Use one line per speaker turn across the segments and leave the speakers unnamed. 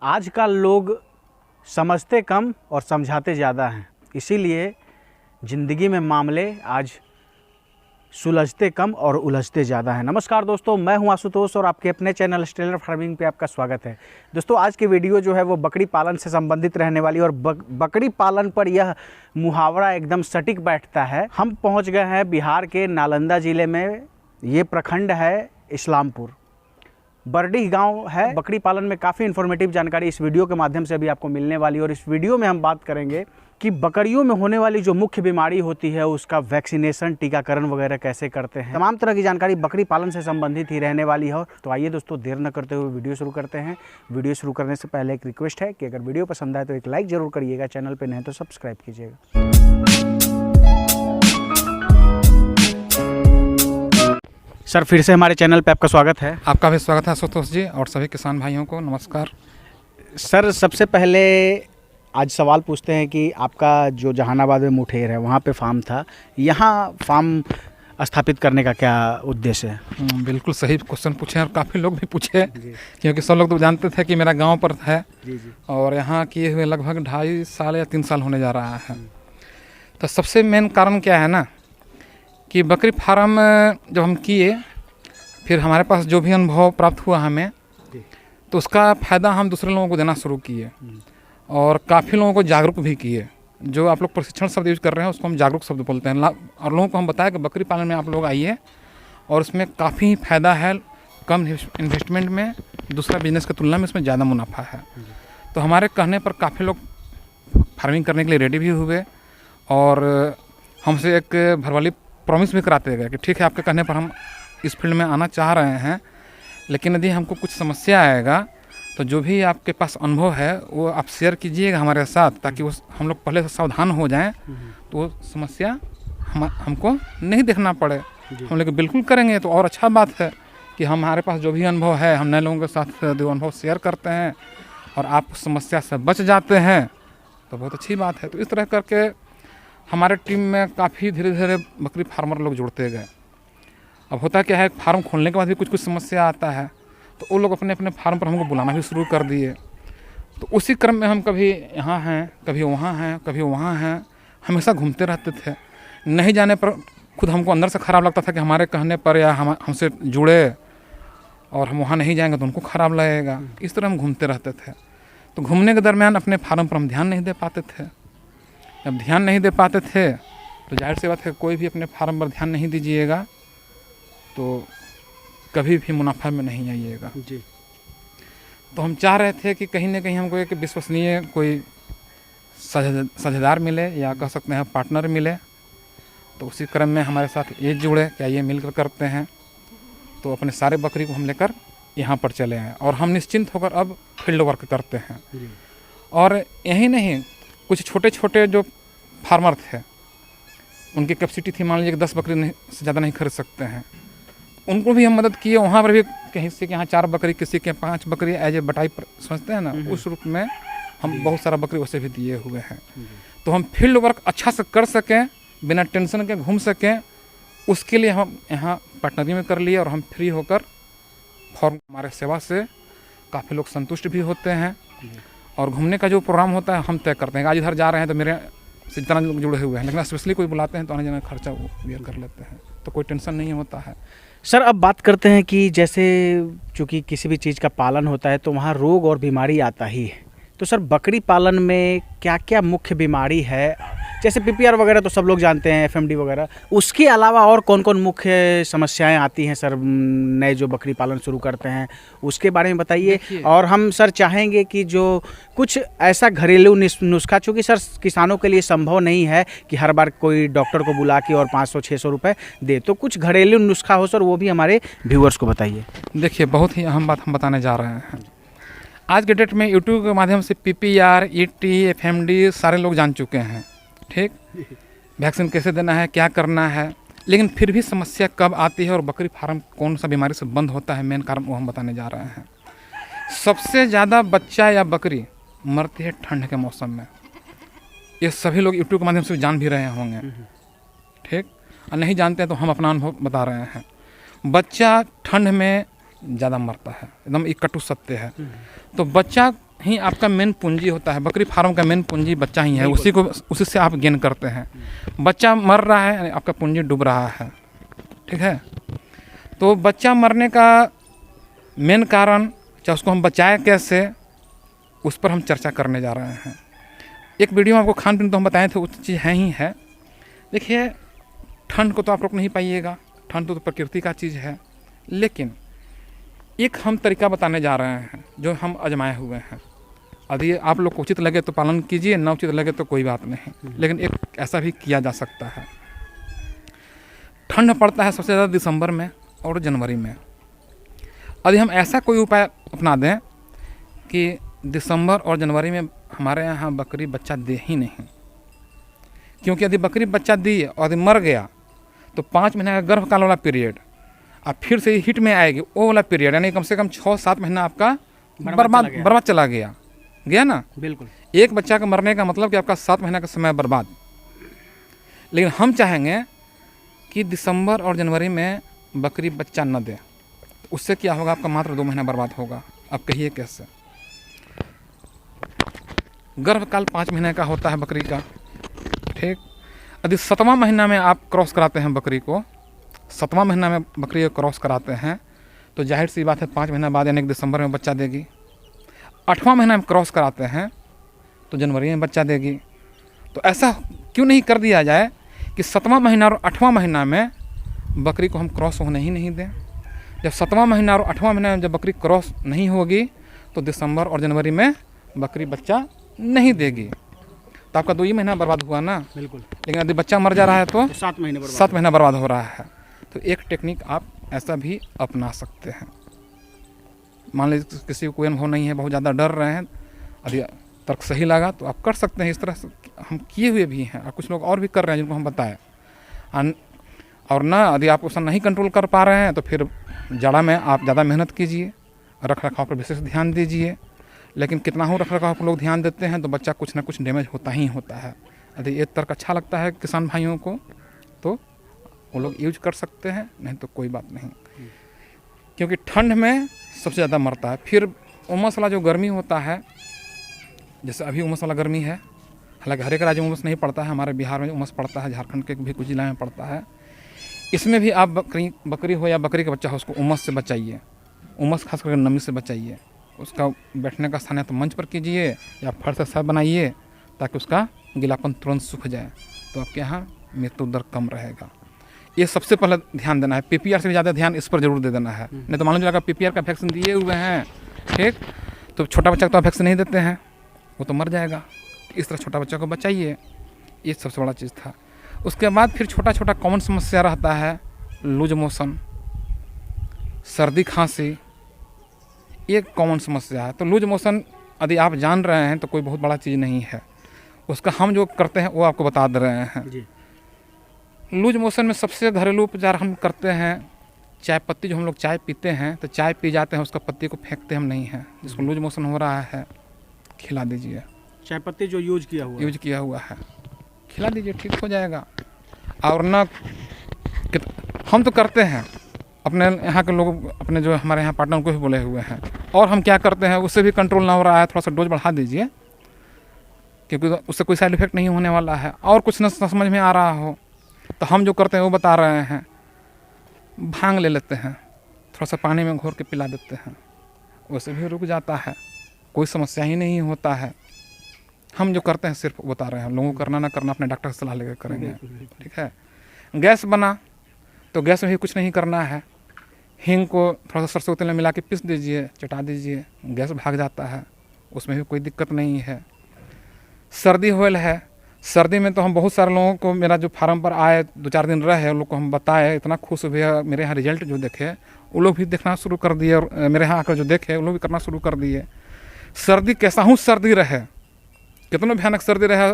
आजकल लोग समझते कम और समझाते ज़्यादा हैं, इसीलिए ज़िंदगी में मामले आज सुलझते कम और उलझते ज़्यादा हैं। नमस्कार दोस्तों, मैं हूं आशुतोष और आपके अपने चैनल स्टेलर फार्मिंग पे आपका स्वागत है। दोस्तों, आज की वीडियो जो है वो बकरी पालन से संबंधित रहने वाली और बकरी पालन पर यह मुहावरा एकदम सटीक बैठता है। हम पहुंच गए हैं बिहार के नालंदा ज़िले में। ये प्रखंड है इस्लामपुर, बरडीह गांव है। बकरी पालन में काफ़ी इन्फॉर्मेटिव जानकारी इस वीडियो के माध्यम से अभी आपको मिलने वाली है और इस वीडियो में हम बात करेंगे कि बकरियों में होने वाली जो मुख्य बीमारी होती है उसका वैक्सीनेशन, टीकाकरण वगैरह कैसे करते हैं। तमाम तरह की जानकारी बकरी पालन से संबंधित ही रहने वाली है। तो आइए दोस्तों, देर न करते हुए वीडियो शुरू करते हैं। वीडियो शुरू करने से पहले एक रिक्वेस्ट है कि अगर वीडियो पसंद आए तो एक लाइक ज़रूर करिएगा, चैनल पर नए तो सब्सक्राइब कीजिएगा। सर, फिर से हमारे चैनल पे आपका स्वागत है।
आपका भी स्वागत है आशुतोष जी, और सभी किसान भाइयों को नमस्कार।
सर, सबसे पहले आज सवाल पूछते हैं कि आपका जो जहानाबाद में मुठेर है वहाँ पे फार्म था, यहाँ फार्म स्थापित करने का क्या उद्देश्य है?
बिल्कुल सही क्वेश्चन पूछे और काफ़ी लोग भी पूछे, क्योंकि सब लोग तो जानते थे कि मेरा गांव पर है। जी। और यहाँ किए हुए लगभग 2.5 साल या 3 साल होने जा रहा है। तो सबसे मेन कारण क्या है ना कि बकरी फार्म जब हम किए, फिर हमारे पास जो भी अनुभव प्राप्त हुआ हमें, तो उसका फ़ायदा हम दूसरे लोगों को देना शुरू किए और काफ़ी लोगों को जागरूक भी किए। जो आप लोग प्रशिक्षण शब्द यूज कर रहे हैं उसको हम जागरूक शब्द बोलते हैं। और लोगों को हम बताया कि बकरी पालन में आप लोग आइए और उसमें काफ़ी फ़ायदा है, कम इन्वेस्टमेंट में दूसरा बिजनेस की तुलना में इसमें ज़्यादा मुनाफा है। तो हमारे कहने पर काफ़ी लोग फार्मिंग करने के लिए रेडी भी हुए और हमसे एक भरवाली प्रॉमिस भी कराते गए कि ठीक है, आपके कहने पर हम इस फील्ड में आना चाह रहे हैं, लेकिन यदि हमको कुछ समस्या आएगा तो जो भी आपके पास अनुभव है वो आप शेयर कीजिएगा हमारे साथ, ताकि वो हम लोग पहले से सावधान हो जाएं, तो वो समस्या हमको नहीं देखना पड़े। हम लोग बिल्कुल करेंगे तो और अच्छा बात है कि हमारे पास जो भी अनुभव है हम नए लोगों के साथ जो अनुभव शेयर करते हैं और आप उस समस्या से बच जाते हैं तो बहुत अच्छी बात है। तो इस तरह करके हमारे टीम में काफ़ी धीरे धीरे बकरी फार्मर लोग जुड़ते गए। अब होता क्या है, फार्म खोलने के बाद भी कुछ समस्या आता है तो वो लोग अपने अपने फार्म पर हमको बुलाना भी शुरू कर दिए। तो उसी क्रम में हम कभी यहाँ हैं, कभी वहाँ हैं, कभी वहाँ हैं, हमेशा घूमते रहते थे। नहीं जाने पर खुद हमको अंदर से ख़राब लगता था कि हमारे कहने पर या हमसे जुड़े और हम वहाँ नहीं जाएंगे तो उनको ख़राब लगेगा। इस तरह हम घूमते रहते थे। तो घूमने के दरमियान अपने फार्म पर हम ध्यान नहीं दे पाते थे। जब ध्यान नहीं दे पाते थे तो जाहिर सी बात है, कोई भी अपने फार्म पर ध्यान नहीं दीजिएगा तो कभी भी मुनाफा में नहीं आइएगा जी। तो हम चाह रहे थे कि कहीं ना कहीं हमको एक विश्वसनीय कोई साझेदार मिले या कह सकते हैं पार्टनर मिले। तो उसी क्रम में हमारे साथ ये जुड़े क्या ये मिलकर करते हैं। तो अपने सारे बकरी को हम लेकर यहाँ पर चले आए और हम निश्चिंत होकर अब फील्ड वर्क करते हैं। और यही नहीं, कुछ छोटे छोटे जो फार्मर थे उनकी कैपेसिटी थी, मान लीजिए 10 बकरी से ज़्यादा नहीं खरीद सकते हैं, उनको भी हम मदद किए। वहाँ पर भी कहीं से यहाँ 4 बकरी, किसी के 5 बकरी एज ए बटाई पर समझते हैं ना, उस रूप में हम बहुत सारा बकरी वैसे भी दिए हुए हैं। तो हम फील्ड वर्क अच्छा से कर सकें, बिना टेंशन के घूम सकें, उसके लिए हम यहाँ पार्टनरी में कर लिए और हम फ्री होकर फॉर्म हमारे सेवा से काफ़ी लोग संतुष्ट भी होते हैं। और घूमने का जो प्रोग्राम होता है हम तय करते हैं। आज इधर जा रहे हैं तो मेरे से जितना लोग जुड़े हुए हैं, लेकिन स्पेशली कोई बुलाते हैं तो आने जाने का खर्चा वो बेयर कर लेते हैं, तो कोई टेंशन नहीं होता है।
सर, अब बात करते हैं कि जैसे चूँकि किसी भी चीज़ का पालन होता है तो वहाँ रोग और बीमारी आता ही है। तो सर, बकरी पालन में क्या क्या मुख्य बीमारी है? जैसे PPR वगैरह तो सब लोग जानते हैं, FMD वगैरह, उसके अलावा और कौन कौन मुख्य समस्याएं आती हैं सर नए जो बकरी पालन शुरू करते हैं, उसके बारे में बताइए। और हम सर चाहेंगे कि जो कुछ ऐसा घरेलू नुस्खा, चूँकि सर किसानों के लिए संभव नहीं है कि हर बार कोई डॉक्टर को बुला के और 500-600 रुपये दे, तो कुछ घरेलू नुस्खा हो सर, वो भी हमारे व्यूअर्स को बताइए।
देखिए, बहुत ही अहम बात हम बताने जा रहे हैं। आज के डेट में यूट्यूब के माध्यम से PPR, ET, FMD सारे लोग जान चुके हैं, ठीक, वैक्सीन कैसे देना है, क्या करना है, लेकिन फिर भी समस्या कब आती है और बकरी फार्म कौन सा बीमारी से बंद होता है, मेन कारण वो हम बताने जा रहे हैं। सबसे ज़्यादा बच्चा या बकरी मरती है ठंड के मौसम में। ये सभी लोग यूट्यूब के माध्यम से जान भी रहे होंगे, ठीक, और नहीं जानते हैं तो हम अपना अनुभव बता रहे हैं। बच्चा ठंड में ज़्यादा मरता है, एकदम एक कटु सत्य है। तो बच्चा ही आपका मेन पूंजी होता है। बकरी फार्म का मेन पूंजी बच्चा ही है, उसी से आप गेन करते हैं। बच्चा मर रहा है, आपका पूंजी डूब रहा है। ठीक है, तो बच्चा मरने का मेन कारण, चाहे उसको हम बचाएं कैसे, उस पर हम चर्चा करने जा रहे हैं। एक वीडियो में आपको खान पीन तो हम बताए थे, उस चीज़ है ही है। देखिए, ठंड को तो आप रोक नहीं पाइएगा, ठंड तो प्रकृति का चीज़ है, लेकिन एक हम तरीका बताने जा रहे हैं जो हम आजमाए हुए हैं। यदि आप लोग को उचित लगे तो पालन कीजिए, न उचित लगे तो कोई बात नहीं, लेकिन एक ऐसा भी किया जा सकता है। ठंड पड़ता है सबसे ज़्यादा दिसंबर में और जनवरी में। यदि हम ऐसा कोई उपाय अपना दें कि दिसंबर और जनवरी में हमारे यहाँ बकरी बच्चा दे ही नहीं, क्योंकि यदि बकरी बच्चा दी और यदि मर गया तो 5 महीने का गर्भकाल वाला पीरियड अब फिर से हिट में आएगी, वो वाला पीरियड, यानी कम से कम 6-7 महीना आपका बर्बाद चला गया ना। बिल्कुल, एक बच्चा का मरने का मतलब कि आपका 7 महीने का समय बर्बाद। लेकिन हम चाहेंगे कि दिसंबर और जनवरी में बकरी बच्चा न दे, उससे क्या होगा, आपका मात्र 2 महीना बर्बाद होगा। अब कहिए कैसे? गर्भकाल 5 महीने का होता है बकरी का। ठीक, यदि 7वां महीना में आप क्रॉस कराते हैं बकरी को, 7वां महीना में बकरी को क्रॉस कराते हैं तो जाहिर सी बात है 5 महीना बाद यानी कि दिसंबर में बच्चा देगी। 8वां महीना में क्रॉस कराते हैं तो जनवरी में बच्चा देगी। तो ऐसा क्यों नहीं कर दिया जाए कि 7वां महीना और 8वां महीना में बकरी को हम क्रॉस होने ही नहीं दें। जब 7वां महीना और 8वां महीना में जब बकरी क्रॉस नहीं होगी तो दिसंबर और जनवरी में बकरी बच्चा नहीं देगी, तो आपका 2 ही महीना बर्बाद हुआ ना। बिल्कुल, लेकिन यदि बच्चा मर जा रहा है तो 7 महीना बर्बाद हो रहा है। तो एक टेक्निक आप ऐसा भी अपना सकते हैं। मान लीजिए किसी को कोई अनुभव नहीं है, बहुत ज़्यादा डर रहे हैं, यदि तर्क सही लगा तो आप कर सकते हैं। इस तरह से हम किए हुए भी हैं और कुछ लोग और भी कर रहे हैं जिनको हम बताएं। और ना यदि आप उसे नहीं कंट्रोल कर पा रहे हैं तो फिर जाड़ा में आप ज़्यादा मेहनत कीजिए, रख रखाव पर विशेष ध्यान दीजिए। लेकिन कितना हो रख रखाव पर लोग ध्यान देते हैं तो बच्चा कुछ ना कुछ डैमेज होता ही होता है। यदि ये तर्क अच्छा लगता है किसान भाइयों को तो वो लोग यूज कर सकते हैं, नहीं तो कोई बात नहीं, क्योंकि ठंड में सबसे ज़्यादा मरता है। फिर उमस वाला जो गर्मी होता है, जैसे अभी उमस वाला गर्मी है, हालांकि हर एक राज्य में उमस नहीं पड़ता है, हमारे बिहार में उमस पड़ता है, झारखंड के भी कुछ जिला में पड़ता है। इसमें भी आप बकरी हो या बकरी का बच्चा हो, उसको उमस से बचाइए, उमस खास करके नमी से बचाइए। उसका बैठने का स्थान है तो मंच पर कीजिए या फर्श से बनाइए ताकि उसका गीलापन तुरंत सूख जाए, तो आपके यहाँ मृत्यु दर कम रहेगा। ये सबसे पहले ध्यान देना है। पीपीआर से भी ज़्यादा ध्यान इस पर जरूर दे देना है, नहीं तो मालूम चलेगा पीपीआर का वैक्सीन दिए हुए हैं, ठीक, तो छोटा बच्चा को तो वैक्सीन नहीं देते हैं, वो तो मर जाएगा। इस तरह छोटा बच्चा को बचाइए, ये सबसे बड़ा चीज़ था। उसके बाद फिर छोटा छोटा कॉमन समस्या रहता है, लूज मोशन, सर्दी खांसी, ये कॉमन समस्या है। तो लूज मोशन यदि आप जान रहे हैं तो कोई बहुत बड़ा चीज़ नहीं है, उसका हम जो करते हैं वो आपको बता दे रहे हैं जी। लूज मोशन में सबसे घरेलू उपचार हम करते हैं, चाय पत्ती, जो हम लोग चाय पीते हैं तो चाय पी जाते हैं, उसका पत्ती को फेंकते हम नहीं हैं। जिसको लूज मोशन हो रहा है खिला दीजिए, चाय पत्ती जो यूज किया हुआ है खिला दीजिए, ठीक हो जाएगा। और ना हम तो करते हैं, अपने यहाँ के लोग, अपने जो हमारे यहाँ पार्टनर को भी बोले हुए हैं, और हम क्या करते हैं उससे भी कंट्रोल ना हो रहा है, थोड़ा सा डोज बढ़ा दीजिए, क्योंकि उससे कोई साइड इफेक्ट नहीं होने वाला है। और कुछ न समझ में आ रहा हो तो हम जो करते हैं वो बता रहे हैं, भांग ले लेते हैं, थोड़ा सा पानी में घोर के पिला देते हैं, वैसे भी रुक जाता है, कोई समस्या ही नहीं होता है। हम जो करते हैं सिर्फ बता रहे हैं, लोगों को करना ना करना अपने डॉक्टर से सलाह लेकर करेंगे, ठीक है। गैस बना तो गैस में भी कुछ नहीं करना है, हींग को थोड़ा सा सरसों तेल में मिला के पीस दीजिए, चटा दीजिए, गैस भाग जाता है, उसमें भी कोई दिक्कत नहीं है। सर्दी होल है, सर्दी में तो हम बहुत सारे लोगों को, मेरा जो फार्म पर आए 2-4 दिन रहे, उन लोग को हम बताए, इतना खुश हुए, मेरे यहाँ रिजल्ट जो देखे वो लोग भी देखना शुरू कर दिए, और मेरे यहाँ आकर जो देखे वो लोग भी करना शुरू कर दिए। सर्दी कैसा हूँ सर्दी रहे, कितना भयानक सर्दी रहे,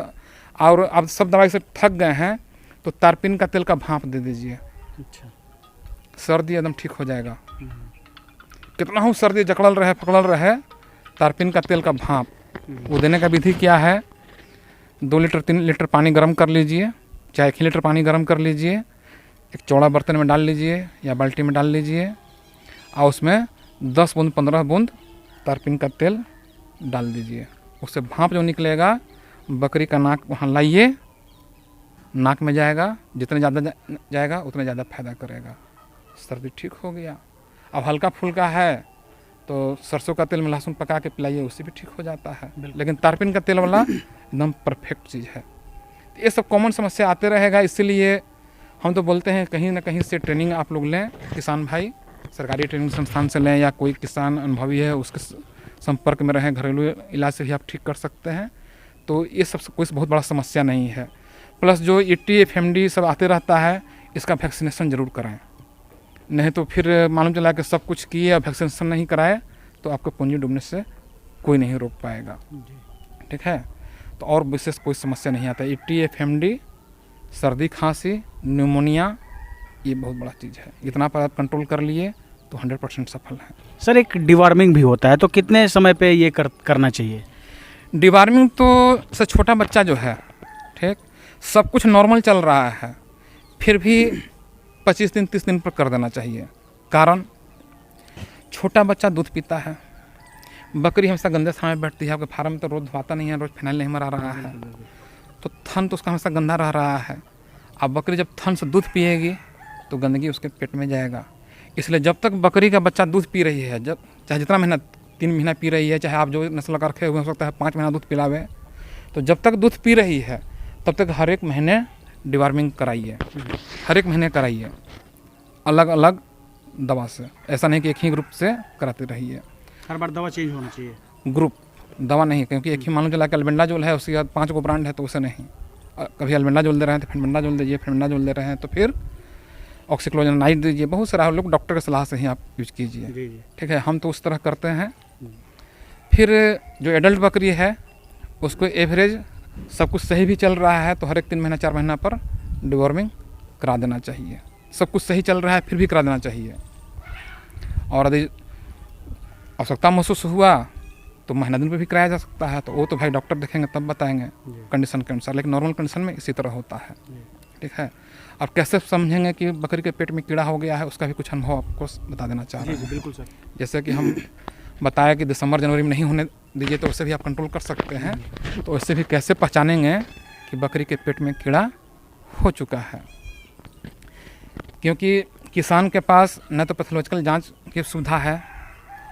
और अब सब दवाई से थक गए हैं तो तारपीन का तेल का भाप दे दीजिए, अच्छा, सर्दी एकदम ठीक हो जाएगा। कितना हूँ सर्दी जकड़ल रहे पकड़ल रहे, तारपीन का तेल का भाप, वो देने का विधि क्या है, 2 लीटर 3 लीटर पानी गर्म कर लीजिए, चाहे 1 लीटर पानी गर्म कर लीजिए, एक चौड़ा बर्तन में डाल लीजिए या बाल्टी में डाल लीजिए, और उसमें 10 बूंद 15 बूंद तारपीन का तेल डाल दीजिए, उससे भाप जो निकलेगा बकरी का नाक वहाँ लाइए, नाक में जाएगा, जितने ज़्यादा जाएगा उतने ज़्यादा फायदा करेगा, सर्दी ठीक हो गया। अब हल्का फुल्का है तो सरसों का तेल में लहसुन पका के पिलाइए, उससे भी ठीक हो जाता है। लेकिन तारपीन का तेल वाला एकदम परफेक्ट चीज़ है। ये सब कॉमन समस्या आते रहेगा, इसीलिए हम तो बोलते हैं कहीं ना कहीं से ट्रेनिंग आप लोग लें, किसान भाई सरकारी ट्रेनिंग संस्थान से लें, या कोई किसान अनुभवी है उसके संपर्क में रहें, घरेलू इलाज से भी आप ठीक कर सकते हैं। तो ये सब कोई बहुत बड़ा समस्या नहीं है। प्लस जो ET FMD सब आते रहता है, इसका वैक्सीनेशन ज़रूर कराएं, नहीं तो फिर मालूम चला कि सब कुछ किए और वैक्सीनेशन नहीं कराए तो आपको पूंजी डूबने से कोई नहीं रोक पाएगा। ठीक है, तो और विशेष कोई समस्या नहीं आता। ET FMD, सर्दी खांसी, न्यूमोनिया, ये बहुत बड़ा चीज़ है। इतना पर आप कंट्रोल कर लिए तो 100% सफल है।
सर एक डिवार्मिंग भी होता है, तो कितने समय पे ये करना चाहिए?
डिवार्मिंग तो से छोटा बच्चा जो है, ठीक, सब कुछ नॉर्मल चल रहा है, फिर भी 25 दिन 30 दिन पर कर देना चाहिए। कारण छोटा बच्चा दूध पीता है, बकरी हमेशा गंदे स्थान में बैठती है, आपके फार्म में तो रोज़ धोता नहीं है, रोज़ फिनाइल नहीं मरा रहा है, तो थन तो उसका हमेशा गंदा रह रहा है। अब बकरी जब थन से दूध पिएगी तो गंदगी उसके पेट में जाएगा। इसलिए जब तक बकरी का बच्चा दूध पी रही है, जब चाहे जितना महीना 3 महीना पी रही है, चाहे आप जो नस्ल का रखे हुए हो सकता है 5 महीना दूध पिलावे, तो जब तक दूध पी रही है तब तक हर एक महीने डिवार्मिंग कराइए, हर एक महीने कराइए, अलग अलग दवा से। ऐसा नहीं कि एक ही ग्रुप से कराते रहिए,
हर बार दवा चेंज होना चाहिए।
ग्रुप दवा नहीं, क्योंकि एक ही मालूम चला कि अल्बेंडाजोल है, उसके बाद 5 को ब्रांड है, तो उसे नहीं। कभी अल्बेंडाजोल दे रहे हैं तो फिर बेंडाजोल दीजिए, फिर बेंडाजोल दे रहे हैं तो फिर ऑक्सीक्लोजनाइड दीजिए। बहुत सारा लोग डॉक्टर की सलाह से ही आप यूज कीजिए। ठीक है, हम तो उस तरह करते हैं। फिर जो एडल्ट बकरी है उसको एवरेज सब कुछ सही भी चल रहा है तो हर एक 3 महीना 4 महीना पर डिवॉर्मिंग करा देना चाहिए। सब कुछ सही चल रहा है फिर भी करा देना चाहिए। और यदि आवश्यकता महसूस हुआ तो महीना दिन पे भी कराया जा सकता है, तो वो तो भाई डॉक्टर देखेंगे तब बताएंगे कंडीशन के अनुसार। लेकिन नॉर्मल कंडीशन में इसी तरह होता है। ठीक है, और कैसे समझेंगे कि बकरी के पेट में कीड़ा हो गया है, उसका भी कुछ अनुभव आपको बता देना चाह रहे हैं।
बिल्कुल सर।
जैसे कि हम बताया कि दिसंबर जनवरी में नहीं होने दीजिए, तो उससे भी आप कंट्रोल कर सकते हैं। तो उससे भी कैसे पहचानेंगे कि बकरी के पेट में कीड़ा हो चुका है, क्योंकि किसान के पास न तो पैथोलॉजिकल जांच की सुविधा है,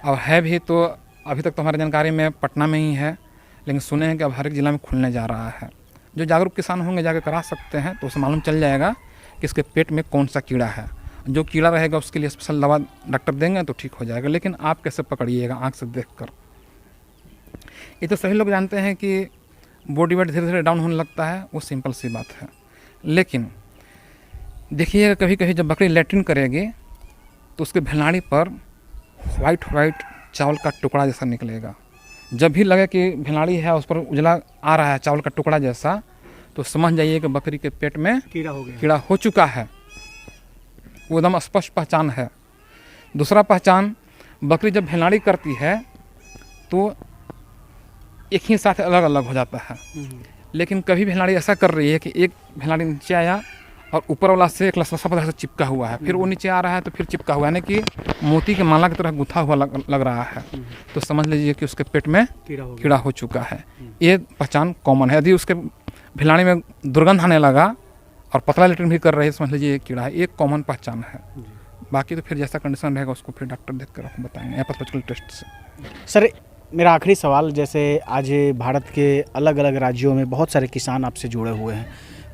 और है भी तो अभी तक तो हमारी जानकारी में पटना में ही है, लेकिन सुने हैं कि अब हर एक ज़िला में खुलने जा रहा है। जो जागरूक किसान होंगे जाकर करा सकते हैं, तो उसे मालूम चल जाएगा कि इसके पेट में कौन सा कीड़ा है। जो कीड़ा रहेगा उसके लिए स्पेशल दवा डॉक्टर देंगे तो ठीक हो जाएगा। लेकिन आप कैसे पकड़िएगा? आँख से देखकर। ये तो सभी लोग जानते हैं कि बॉडी वेट धीरे धीरे डाउन होने लगता है, वो सिंपल सी बात है। लेकिन देखिएगा कभी कभी जब बकरी लैट्रिन करेगी तो उसके भेलाड़ी पर वाइट चावल का टुकड़ा जैसा निकलेगा। जब भी लगे कि भेलाड़ी है उस पर उजला आ रहा है चावल का टुकड़ा जैसा, तो समझ जाइए कि बकरी के पेट में कीड़ा हो चुका है। वो एकदम स्पष्ट पहचान है। दूसरा पहचान, बकरी जब भेलाड़ी करती है तो एक ही साथ अलग अलग हो जाता है। लेकिन कभी भेलाड़ी ऐसा कर रही है कि एक भेलाड़ी नीचे आया और ऊपर वाला से एक लसलसा पदार्थ से चिपका हुआ है, फिर वो नीचे आ रहा है तो फिर चिपका हुआ है, यानी कि मोती के माला की तरह गुथा हुआ लग रहा है। तो समझ लीजिए कि उसके पेट में कीड़ा हो चुका है। ये पहचान कॉमन है। यदि उसके भिलाड़ी में दुर्गंध आने लगा और पतला लेटरिन भी कर रही है, समझ लीजिए ये कीड़ा है। एक कॉमन पहचान है। बाकी तो फिर जैसा कंडीशन रहेगा उसको फिर डॉक्टर देख कर आपको बताएंगे या पैथोलॉजिकल टेस्ट से।
सर मेरा आखिरी सवाल, जैसे आज भारत के अलग अलग राज्यों में बहुत सारे किसान आपसे जुड़े हुए हैं,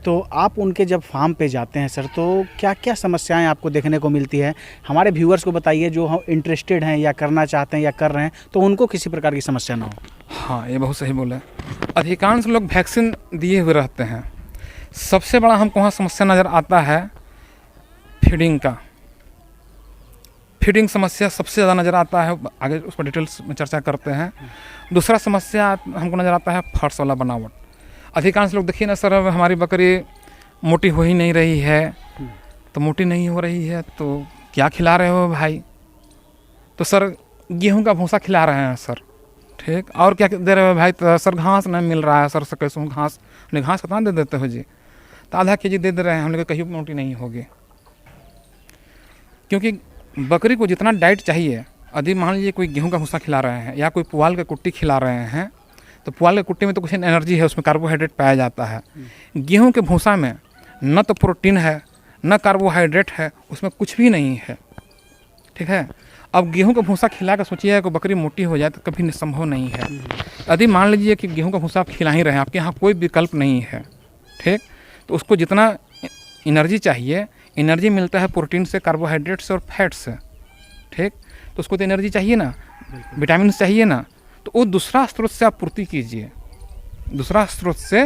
तो आप उनके जब फार्म पे जाते हैं सर, तो क्या क्या समस्याएं आपको देखने को मिलती है? हमारे व्यूअर्स को बताइए जो हम इंटरेस्टेड हैं या करना चाहते हैं या कर रहे हैं, तो उनको किसी प्रकार की समस्या ना हो।
हाँ, ये बहुत सही बोला। अधिकांश लोग वैक्सीन दिए हुए रहते हैं। सबसे बड़ा हमको वहाँ समस्या नज़र आता है फीडिंग का। फीडिंग समस्या सबसे ज़्यादा नज़र आता है, आगे उस पर डिटेल्स में चर्चा करते हैं। दूसरा समस्या हमको नज़र आता है फर्श वाला बनावट। अधिकांश लोग देखिए ना सर, हमारी बकरी मोटी हो ही नहीं रही है, तो मोटी नहीं हो रही है तो क्या खिला रहे हो भाई? तो सर गेहूं का भूसा खिला रहे हैं सर, ठीक, और क्या दे रहे हो भाई? तो सर घास नहीं मिल रहा है सर, कैसे घास, घास कितना दे देते हो जी? तो आधा केजी दे रहे हैं हम लोग, कहीं मोटी नहीं होगी। क्योंकि बकरी को जितना डाइट चाहिए यदि मान लीजिए कोई गेहूं का भूसा खिला रहे हैं या कोई पुआल का कुट्टी खिला रहे हैं, तो पुआल के कुट्टी में तो कुछ एनर्जी है, उसमें कार्बोहाइड्रेट पाया जाता है। गेहूं के भूसा में न तो प्रोटीन है न कार्बोहाइड्रेट है, उसमें कुछ भी नहीं है। ठीक है, अब गेहूं का भूसा खिला कर सोचिए कि बकरी मोटी हो जाए तो कभी संभव नहीं है। यदि मान लीजिए कि गेहूं का भूसा आप खिला ही रहे हैं, आपके यहाँ कोई विकल्प नहीं है, ठीक, तो उसको जितना एनर्जी चाहिए, एनर्जी मिलता है प्रोटीन से, कार्बोहाइड्रेट से और फैट से। ठीक, तो उसको तो एनर्जी चाहिए ना, विटामिन चाहिए ना, तो वो दूसरा स्रोत से आप पूर्ति कीजिए, दूसरा स्रोत से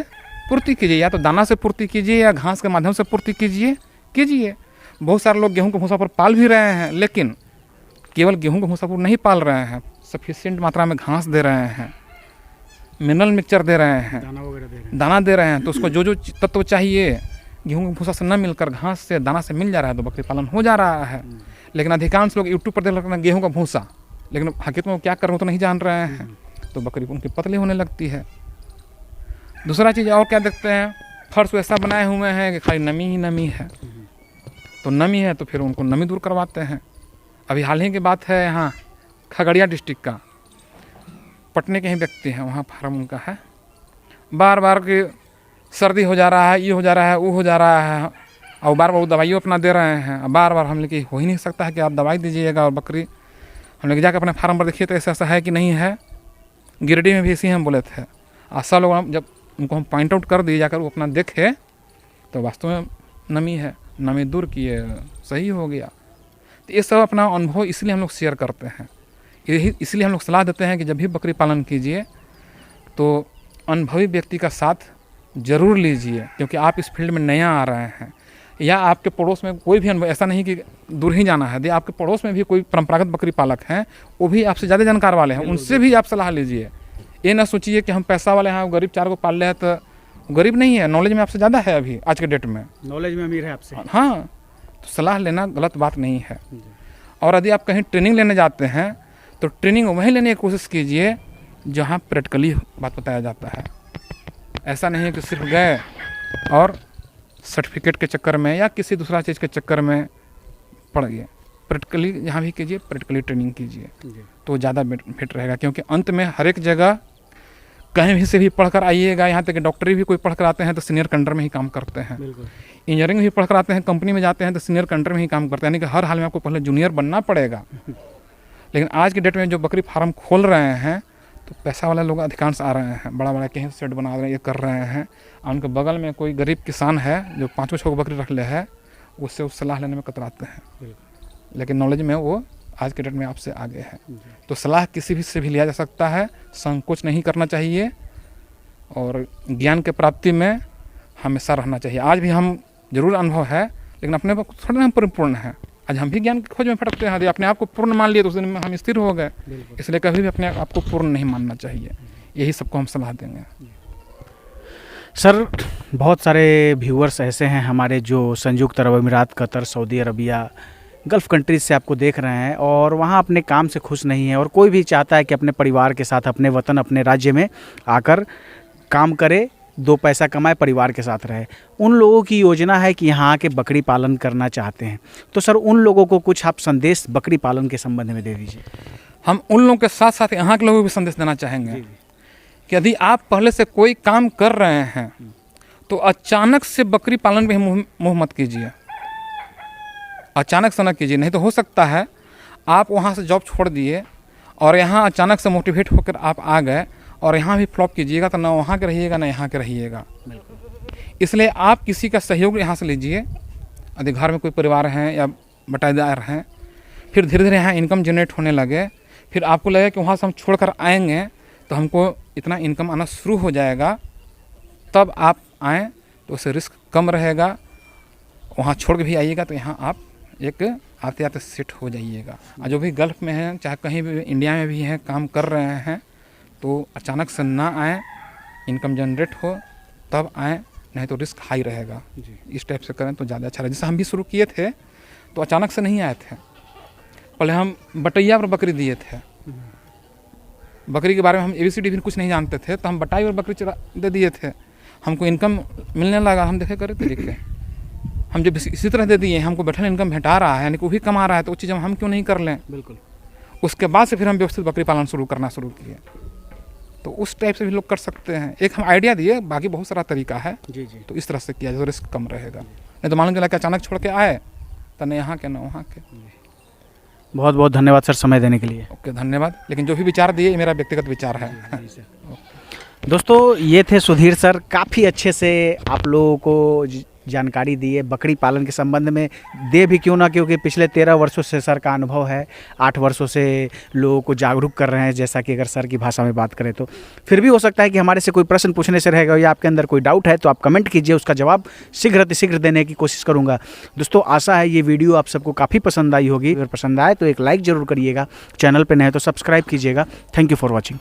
पूर्ति कीजिए, या तो दाना से पूर्ति कीजिए या घास के माध्यम से पूर्ति कीजिए। बहुत सारे लोग गेहूं के भूसा पर पाल भी रहे हैं, लेकिन केवल गेहूं के भूसा पर नहीं पाल रहे हैं, सफिशिएंट मात्रा में घास दे रहे हैं, मिनरल मिक्सचर दे रहे हैं, दाना दे रहे हैं, तो उसको जो जो तत्व चाहिए गेहूं के भूसा से न मिलकर घास से, दाना से मिल जा रहा है, तो बकरी पालन हो जा रहा है। लेकिन अधिकांश लोग यूट्यूब पर देख रहे हैं गेहूं का भूसा, लेकिन हकीकत में वो क्या कर रहे हो तो नहीं जान रहे हैं, तो बकरी उनकी पतली होने लगती है। दूसरा चीज़ और क्या देखते हैं, फर्श ऐसा बनाए हुए हैं कि खाली नमी ही नमी है, तो नमी है तो फिर उनको नमी दूर करवाते हैं। अभी हाल ही की बात है, यहाँ खगड़िया डिस्ट्रिक्ट का, पटने के ही व्यक्ति हैं, वहाँ फार्म उनका है, बार बार कि सर्दी हो जा रहा है, ये हो जा रहा है, वो हो जा रहा है, और बार बार वो दवाइयों अपना दे रहे हैं। बार बार हम लोग हो ही नहीं सकता है कि आप दवाई दीजिएगा और बकरी, हम लोग जाकर अपने फार्म पर देखिए तो ऐसा है कि नहीं है। गिरिडीह में भी इसी हम बोले थे, आशा लोग जब उनको हम पॉइंट आउट कर दिए, जाकर वो अपना देखे तो वास्तव में नमी है, नमी दूर किए, सही हो गया। तो ये सब अपना अनुभव इसलिए हम लोग शेयर करते हैं, यही इसलिए हम लोग सलाह देते हैं कि जब भी बकरी पालन कीजिए तो अनुभवी व्यक्ति का साथ ज़रूर लीजिए, क्योंकि आप इस फील्ड में नया आ रहे हैं, या आपके पड़ोस में कोई भी अनुभव, ऐसा नहीं कि दूर ही जाना है, यदि आपके पड़ोस में भी कोई परंपरागत बकरी पालक हैं, वो भी आपसे ज़्यादा जानकार वाले हैं, उनसे भी आप सलाह लीजिए। ये ना सोचिए कि हम पैसा वाले हैं, गरीब चार को पाल रहे हैं, तो गरीब नहीं है, नॉलेज में आपसे ज़्यादा है, अभी आज के डेट में
नॉलेज में अमीर है आपसे।
हाँ, तो सलाह लेना गलत बात नहीं है। और यदि आप कहीं ट्रेनिंग लेने जाते हैं तो ट्रेनिंग वहीं लेने की कोशिश कीजिए जहाँ प्रैक्टिकली बात बताया जाता है। ऐसा नहीं है कि सिर्फ गए और सर्टिफिकेट के चक्कर में या किसी दूसरा चीज़ के चक्कर में पड़ गए। प्रैक्टिकली जहाँ भी कीजिए, प्रैक्टिकली ट्रेनिंग कीजिए तो ज़्यादा बेनिफिट रहेगा, क्योंकि अंत में हर एक जगह कहीं भी से भी पढ़कर आइएगा, यहाँ तक कि डॉक्टरी भी कोई पढ़कर आते हैं तो सीनियर कंडर में ही काम करते हैं, इंजीनियरिंग भी पढ़कर आते हैं, कंपनी में जाते हैं तो सीनियर कंडर में ही काम करते हैं, यानी कि हर हाल में आपको पहले जूनियर बनना पड़ेगा। लेकिन आज के डेट में जो बकरी फार्म खोल रहे हैं तो पैसा वाले लोग अधिकांश आ रहे हैं, बड़ा बड़ा कहीं सेट बना रहे हैं, ये कर रहे हैं, और उनके बगल में कोई गरीब किसान है जो 5-6 बकरी रख ले है, उससे उस सलाह लेने में कतराते हैं, लेकिन नॉलेज में वो आज के डेट में आपसे आगे है। तो सलाह किसी भी से भी लिया जा सकता है, संकोच नहीं करना चाहिए, और ज्ञान के प्राप्ति में हमेशा रहना चाहिए। आज भी हम जरूर अनुभव है, लेकिन अपने को थोड़ा हम परिपूर्ण हैं, आज हम भी ज्ञान की खोज में भटकते हैं। यदि अपने आप को पूर्ण मान लिए तो उस दिन में हम स्थिर हो गए, इसलिए कभी भी अपने आप को पूर्ण नहीं मानना चाहिए। यही सबको हम सलाह देंगे।
सर, बहुत सारे व्यूअर्स ऐसे हैं हमारे जो संयुक्त अरब अमीरात, Qatar, Saudi Arabia, gulf countries से आपको देख रहे हैं और वहाँ अपने काम से खुश नहीं है, और कोई भी चाहता है कि अपने परिवार के साथ अपने वतन, अपने राज्य में आकर काम करे, 2 पैसा कमाए, परिवार के साथ रहे। उन लोगों की योजना है कि यहाँ आके बकरी पालन करना चाहते हैं, तो सर उन लोगों को कुछ आप संदेश बकरी पालन के संबंध में दे दीजिए।
हम उन लोगों के साथ साथ यहाँ के लोगों को भी संदेश देना चाहेंगे कि यदि आप पहले से कोई काम कर रहे हैं तो अचानक से बकरी पालन पे मुँह मत कीजिए, अचानक से न कीजिए। नहीं तो हो सकता है आप वहाँ से जॉब छोड़ दिए और यहाँ अचानक से मोटिवेट होकर आप आ गए और यहाँ भी फ्लॉप कीजिएगा, तो ना वहाँ के रहिएगा ना यहाँ के रहिएगा। इसलिए आप किसी का सहयोग यहाँ से लीजिए, यदि घर में कोई परिवार हैं या बटाईदार हैं, फिर धीरे धीरे यहाँ इनकम जनरेट होने लगे, फिर आपको लगे कि वहाँ से हम छोड़ कर आएँगे तो हमको इतना इनकम आना शुरू हो जाएगा, तब आप आएँ तो उससे रिस्क कम रहेगा। वहाँ छोड़ के भी आइएगा तो यहाँ आप एक आते आते सेट हो जाइएगा। और जो भी गल्फ़ में हैं, चाहे कहीं भी इंडिया में भी हैं, काम कर रहे हैं, तो अचानक से ना आएँ, इनकम जनरेट हो तब आएँ, नहीं तो रिस्क हाई रहेगा। इस टाइप से करें तो ज़्यादा अच्छा रहेगा। जैसे हम भी शुरू किए थे तो अचानक से नहीं आए थे, पहले हम बटैया पर बकरी दिए थे। बकरी के बारे में हम ABCD भी कुछ नहीं जानते थे, तो हम बटाई पर बकरी दे दिए थे, हमको इनकम मिलने लगा। हम देखे करे तरीके, हम जब इसी तरह दे दिए, हमको बैठल इनकम भेटा रहा है, यानी कि वो भी कमा रहा है, तो वो चीज़ हम क्यों नहीं कर लें।
बिल्कुल,
उसके बाद से फिर हम व्यवस्थित बकरी पालन करना शुरू किए। तो उस टाइप से भी लोग कर सकते हैं। एक हम आइडिया दिए, बाकी बहुत सारा तरीका है।
जी जी।
तो इस तरह से किया जाए तो रिस्क कम रहेगा। नहीं तो मान लो कि अचानक छोड़ के आए तो न यहाँ के न वहाँ के।
बहुत बहुत धन्यवाद सर समय देने के लिए।
ओके, धन्यवाद। लेकिन जो भी विचार दिए ये मेरा व्यक्तिगत विचार है।
दोस्तों ये थे सुधीर सर, काफ़ी अच्छे से आप लोगों को जानकारी दी है बकरी पालन के संबंध में। दे भी क्यों ना, क्योंकि पिछले 13 वर्षों से सर का अनुभव है, 8 वर्षों से लोगों को जागरूक कर रहे हैं। जैसा कि अगर सर की भाषा में बात करें तो फिर भी हो सकता है कि हमारे से कोई प्रश्न पूछने से रहेगा या आपके अंदर कोई डाउट है तो आप कमेंट कीजिए, उसका जवाब शीघ्र देने की कोशिश करूँगा। दोस्तों आशा है ये वीडियो आप सबको काफ़ी पसंद आई होगी। अगर पसंद आए तो एक लाइक ज़रूर करिएगा, चैनल पर नए तो सब्सक्राइब कीजिएगा। Thank you for watching.